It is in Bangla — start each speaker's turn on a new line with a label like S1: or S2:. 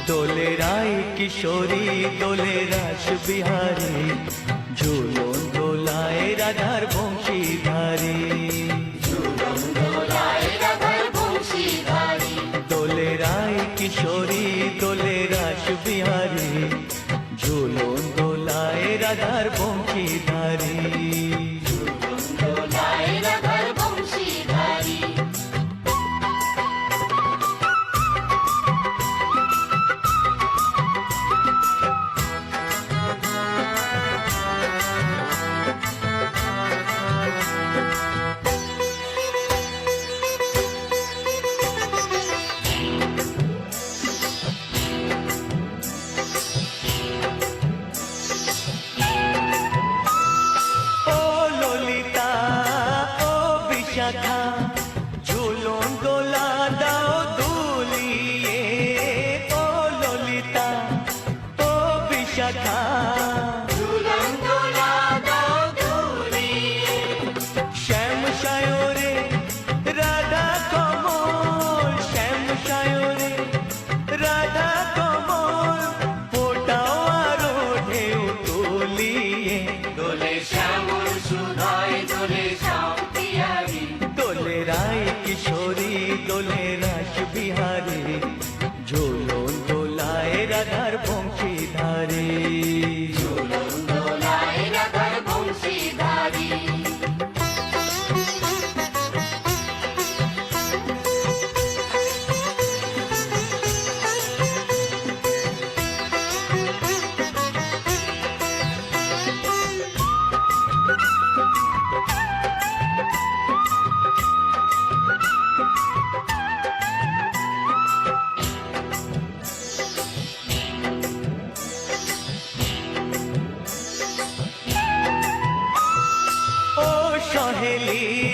S1: দোলে রায় কিশোরী দোলে রাস বিহারী ঝুলন দোলায় রাধার বংশীধারী দোলে রায় কিশোরী দোলে রাস বিহারী ঝুলন দোলায় রাধার বংশীধারী ঝুলন দোলা দাও দুলিয়ে ও ললিতা ও বিশাখা ঝুলন দোলা দাও দুলিয়ে শ্যাম সায়রে রাধা কমল শ্যাম সায়রে রাধা কমল ফোটাও আরো ঢেউ তুলিয়ে দোলে শ্যামল সুধায় দোলে দোলে রায় কিশোরী দোলে রাস বিহারী ঝুলন দোলায় রাধার বংশীধারী ঝুলন দোলায় রাধার বংশীধারী সহেলি